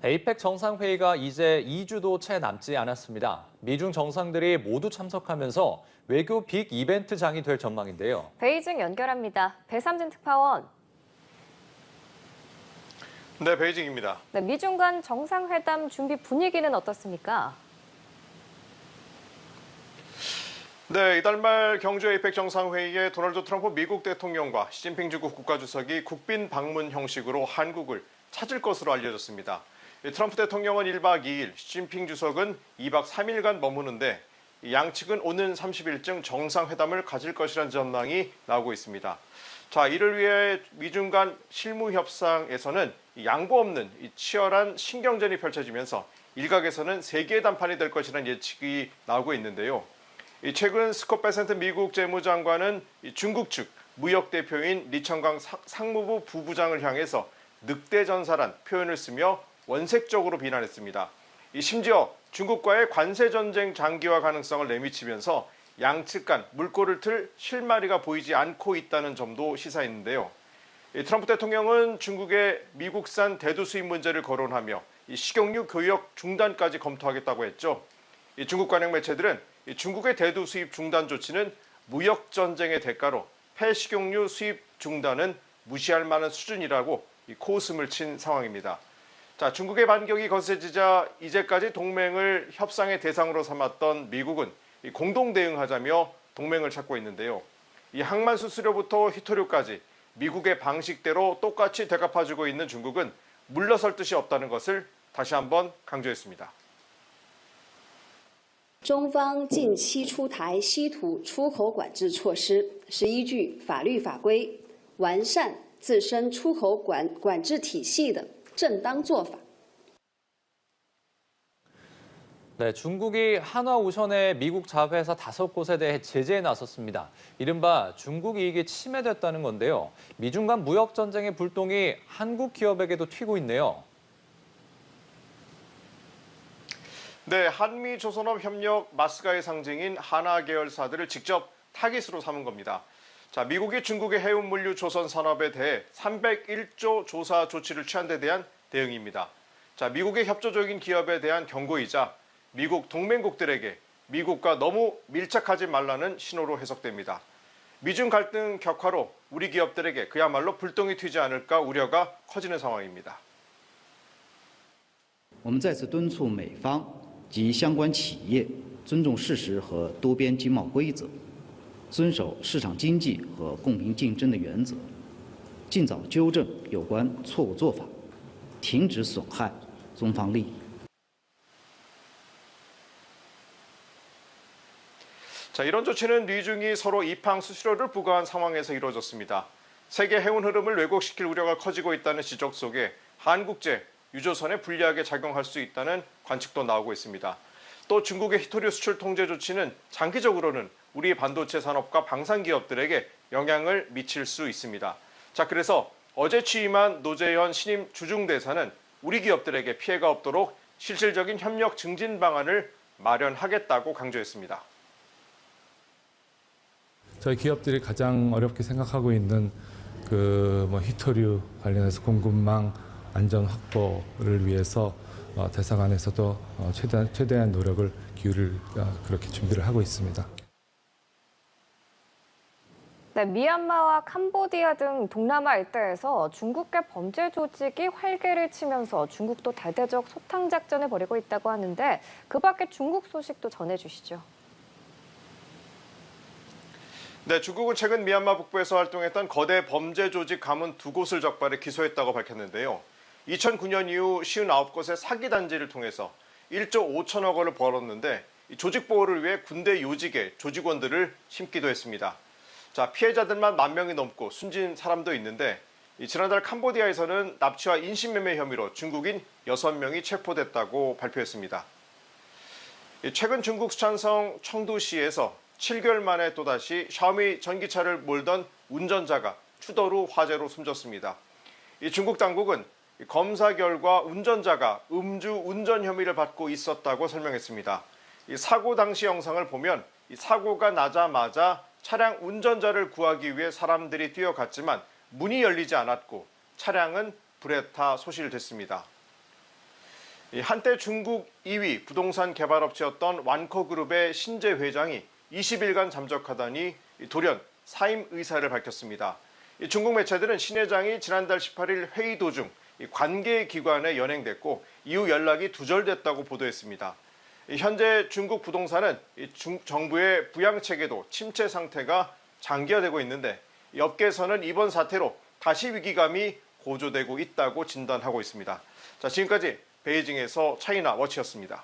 에이펙 정상회의가 이제 2주도 채 남지 않았습니다. 미중 정상들이 모두 참석하면서 외교 빅 이벤트장이 될 전망인데요. 베이징 연결합니다. 배삼진 특파원. 네, 베이징입니다. 네, 미중 간 정상회담 준비 분위기는 어떻습니까? 네, 이달 말 경주 에이펙 정상회의에 도널드 트럼프 미국 대통령과 시진핑 중국 국가주석이 국빈 방문 형식으로 한국을 찾을 것으로 알려졌습니다. 트럼프 대통령은 1박 2일, 시진핑 주석은 2박 3일간 머무는데 양측은 오는 30일쯤 정상회담을 가질 것이라는 전망이 나오고 있습니다. 자, 이를 위해 미중 간 실무 협상에서는 양보 없는 치열한 신경전이 펼쳐지면서 일각에서는 세계의 단판이 될 것이라는 예측이 나오고 있는데요. 최근 스콧 베센트 미국 재무장관은 중국 측 무역 대표인 리청강 상무부 부부장을 향해서 늑대전사란 표현을 쓰며 원색적으로 비난했습니다. 심지어 중국과의 관세 전쟁 장기화 가능성을 내미치면서 양측 간 물꼬를 틀 실마리가 보이지 않고 있다는 점도 시사했는데요. 트럼프 대통령은 중국의 미국산 대두 수입 문제를 거론하며 식용유 교역 중단까지 검토하겠다고 했죠. 중국 관영 매체들은 중국의 대두 수입 중단 조치는 무역 전쟁의 대가로 폐식용유 수입 중단은 무시할 만한 수준이라고 코웃음을 친 상황입니다. 자, 중국의 반격이 거세지자 이제까지 동맹을 협상의 대상으로 삼았던 미국은 공동 대응하자며 동맹을 찾고 있는데요. 이 항만 수수료부터 희토류까지 미국의 방식대로 똑같이 되갚아주고 있는 중국은 물러설 뜻이 없다는 것을 다시 한번 강조했습니다. 中方近期出台稀土出口管制措施，是依据法律法规完善自身出口管制体系的正当做法。 네, 중국이 한화오션의 미국 자회사 5곳에 대해 제재에 나섰습니다. 이른바 중국 이익이 침해됐다는 건데요. 미중 간 무역 전쟁의 불똥이 한국 기업에게도 튀고 있네요. 네, 한미 조선업 협력 마스가의 상징인 한화 계열사들을 직접 타깃으로 삼은 겁니다. 자, 미국이 중국의 해운 물류 조선 산업에 대해 301조 조사 조치를 취한 데 대한 대응입니다. 자, 미국의 협조적인 기업에 대한 경고이자 미국 동맹국들에게 미국과 너무 밀착하지 말라는 신호로 해석됩니다. 미중 갈등 격화로 우리 기업들에게 그야말로 불똥이 튀지 않을까 우려가 커지는 상황입니다. 我们再次敦促美方及相关企业尊重事实和多边经贸规则，遵守市场经济和公平竞争的原则，尽早纠正有关错误做法，停止损害中方利益。 자, 이런 조치는 미중이 서로 이팡 수수료를 부과한 상황에서 이루어졌습니다. 세계 해운 흐름을 왜곡시킬 우려가 커지고 있다는 지적 속에 한국제, 유조선에 불리하게 작용할 수 있다는 관측도 나오고 있습니다. 또 중국의 희토류 수출 통제 조치는 장기적으로는 우리 반도체 산업과 방산 기업들에게 영향을 미칠 수 있습니다. 자, 그래서 어제 취임한 노재현 신임 주중대사는 우리 기업들에게 피해가 없도록 실질적인 협력 증진 방안을 마련하겠다고 강조했습니다. 저희 기업들이 가장 어렵게 생각하고 있는 희토류 관련해서 공급망 안전 확보를 위해서 대사관에서도 최대한 노력을 기울일 그렇게 준비를 하고 있습니다. 네, 미얀마와 캄보디아 등 동남아 일대에서 중국계 범죄 조직이 활개를 치면서 중국도 대대적 소탕 작전을 벌이고 있다고 하는데 그 밖에 중국 소식도 전해주시죠. 네, 중국은 최근 미얀마 북부에서 활동했던 거대 범죄 조직 가문 2곳을 적발해 기소했다고 밝혔는데요. 2009년 이후 59곳의 사기 단지를 통해서 1조 5천억 원을 벌었는데 조직 보호를 위해 군대 요직에 조직원들을 심기도 했습니다. 자, 피해자들만 10,000명이 넘고 숨진 사람도 있는데 지난달 캄보디아에서는 납치와 인신매매 혐의로 중국인 6명이 체포됐다고 발표했습니다. 최근 중국 수찬성 청두시에서 7개월 만에 또다시 샤오미 전기차를 몰던 운전자가 추돌 후 화재로 숨졌습니다. 중국 당국은 검사 결과 운전자가 음주 운전 혐의를 받고 있었다고 설명했습니다. 사고 당시 영상을 보면 사고가 나자마자 차량 운전자를 구하기 위해 사람들이 뛰어갔지만 문이 열리지 않았고 차량은 불에 타 소실됐습니다. 한때 중국 2위 부동산 개발업체였던 완커그룹의 신재 회장이 20일간 잠적하다니 돌연 사임 의사를 밝혔습니다. 중국 매체들은 신 회장이 지난달 18일 회의 도중 관계기관에 연행됐고 이후 연락이 두절됐다고 보도했습니다. 현재 중국 부동산은 정부의 부양체계도 침체 상태가 장기화되고 있는데 업계에서는 이번 사태로 다시 위기감이 고조되고 있다고 진단하고 있습니다. 자, 지금까지 베이징에서 차이나 워치였습니다.